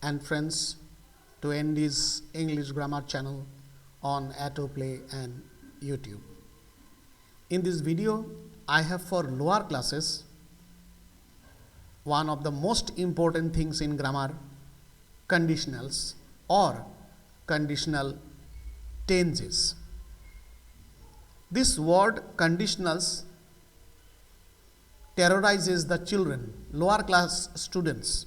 and friends to Andy's English Grammar channel on Autoplay and YouTube. In this video, I have for lower classes one of the most important things in grammar, conditionals or conditional tenses. This word conditionals terrorizes the children, lower class students,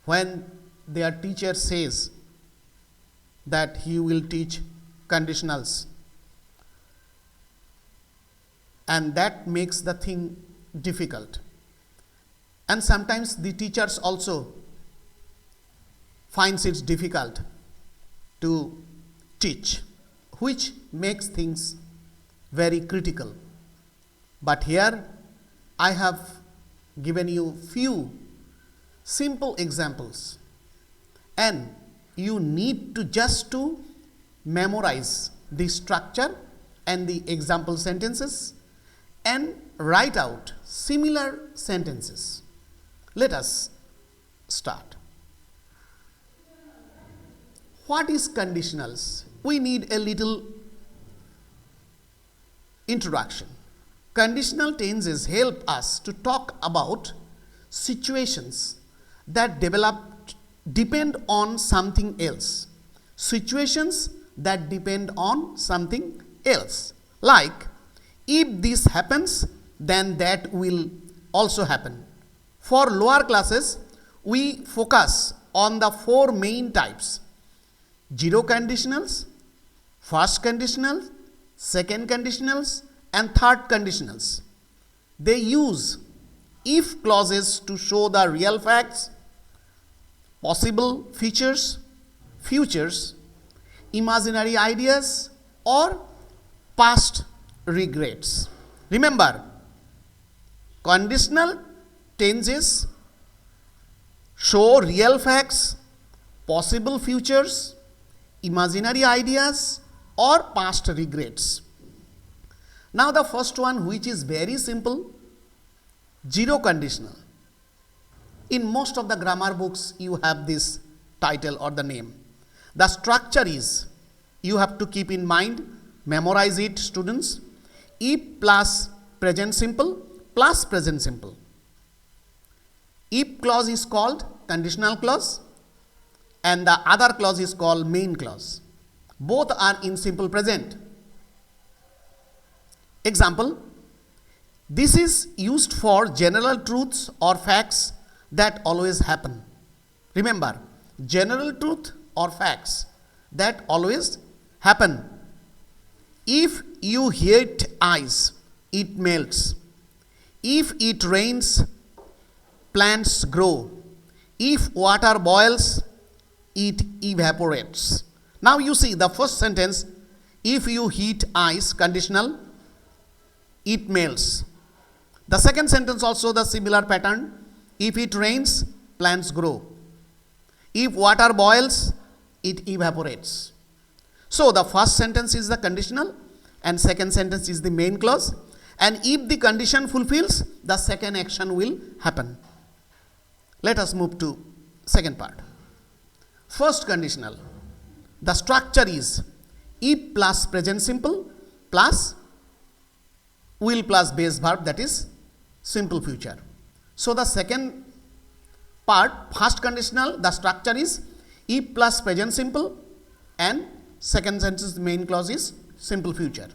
when their teacher says that he will teach conditionals, and that makes the thing difficult. And sometimes the teachers also finds it difficult to teach, which makes things very critical. But here I have given you few simple examples, and you need to just to memorize the structure and the example sentences and write out similar sentences. Let us start. What is conditionals? We need a little introduction. Conditional tenses help us to talk about situations that depend on something else. Situations that depend on something else. Like, if this happens, then that will also happen. For lower classes, we focus on the four main types: zero conditionals, first conditionals, second conditionals, and third conditionals. They use if clauses to show the real facts, possible features, futures, imaginary ideas, or past regrets. Remember, conditional tenses show real facts, possible futures, imaginary ideas, or past regrets. Now the first one, which is very simple, zero conditional. In most of the grammar books you have this title or the name. The structure is, you have to keep in mind, memorize it students, if plus present simple plus present simple. If clause is called conditional clause and the other clause is called main clause. Both are in simple present. Example, this is used for general truths or facts that always happen. Remember, general truth or facts that always happen. If you heat ice, it melts. If it rains, plants grow. If water boils, it evaporates. Now you see the first sentence, if you heat ice, conditional, it melts. The second sentence also the similar pattern, if it rains, plants grow. If water boils, it evaporates. So the first sentence is the conditional and second sentence is the main clause, and if the condition fulfills, the second action will happen. Let us move to second part. First conditional. The structure is if plus present simple plus will plus base verb, that is simple future. So the second part, first conditional, the structure is if plus present simple and second sentence main clause is simple future.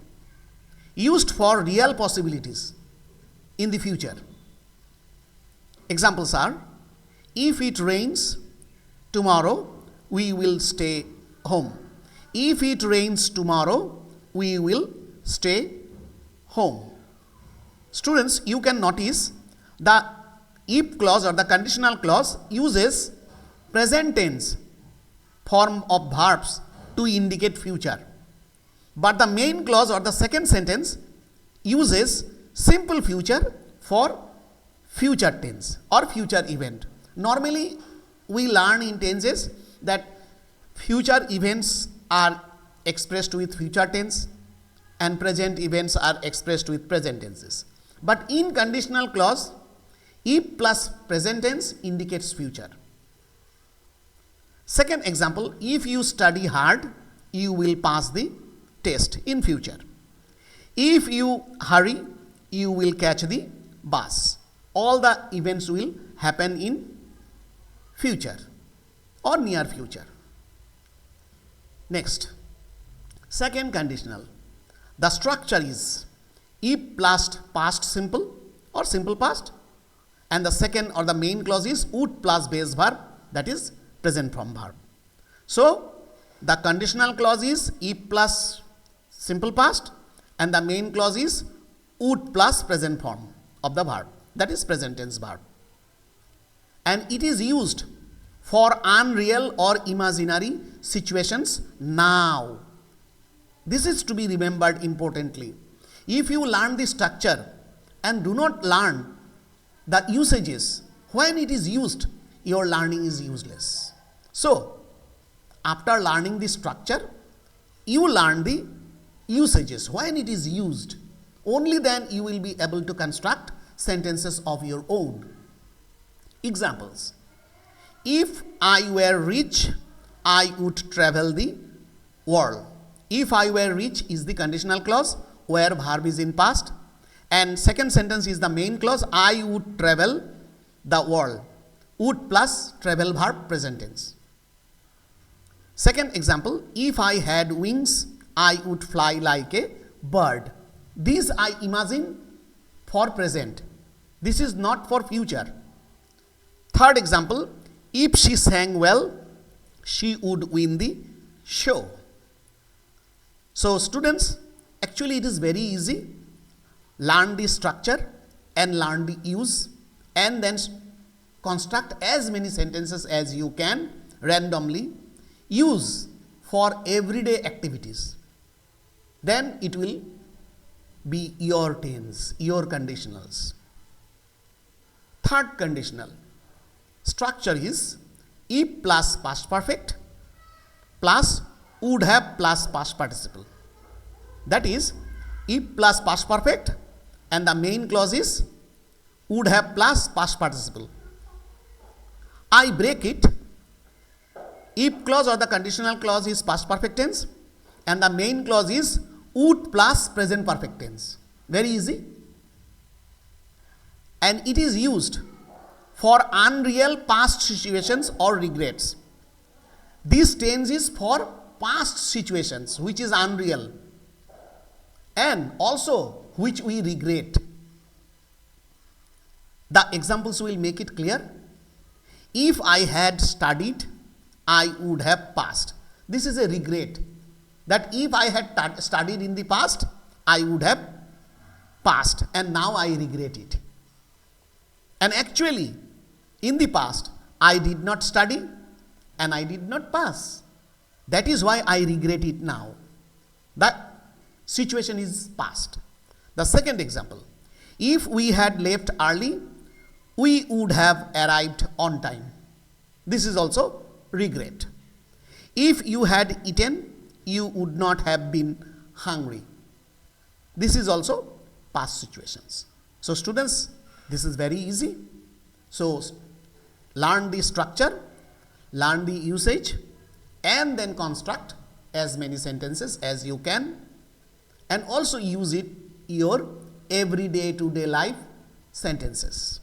Used for real possibilities in the future. Examples are, if it rains tomorrow, we will stay home. If it rains tomorrow, we will stay home. Students, you can notice the if clause or the conditional clause uses present tense form of verbs to indicate future. But the main clause or the second sentence uses simple future for future tense or future event. Normally, we learn in tenses that future events are expressed with future tense and present events are expressed with present tenses. But in conditional clause, if plus present tense indicates future. Second example, if you study hard, you will pass the test in future. If you hurry, you will catch the bus. All the events will happen in future or near future. Next, second conditional. The structure is if plus past simple or simple past, and the second or the main clause is would plus base verb, that is present form verb. So the conditional clause is if plus simple past, and the main clause is would plus present form of the verb, that is present tense verb. And it is used for unreal or imaginary situations now. This is to be remembered importantly. If you learn the structure and do not learn the usages, when it is used, your learning is useless. So, after learning the structure, you learn the usages. When it is used, only then you will be able to construct sentences of your own. Examples. If I were rich, I would travel the world. If I were rich is the conditional clause where verb is in past, and second sentence is the main clause, I would travel the world. Would plus travel verb present tense. Second example, if I had wings, I would fly like a bird. This I imagine for present. This is not for future. Third example, if she sang well, she would win the show. So students, actually it is very easy. Learn the structure and learn the use, and then construct as many sentences as you can randomly. Use for everyday activities. Then it will be your tense, your conditionals. Third conditional. Structure is if plus past perfect plus would have plus past participle. That is, if plus past perfect and the main clause is would have plus past participle. I break it. If clause or the conditional clause is past perfect tense and the main clause is would plus present perfect tense. Very easy. And it is used for unreal past situations or regrets. This tense is for past situations which is unreal and also which we regret. The examples will make it clear. If I had studied, I would have passed. This is a regret, that if I had studied in the past, I would have passed, and now I regret it. And actually, in the past, I did not study and I did not pass. That is why I regret it now. That situation is past. The second example, if we had left early, we would have arrived on time. This is also regret. If you had eaten, you would not have been hungry. This is also past situations. So students, this is very easy. So learn the structure, learn the usage, and then construct as many sentences as you can, and also use it your everyday to day life sentences.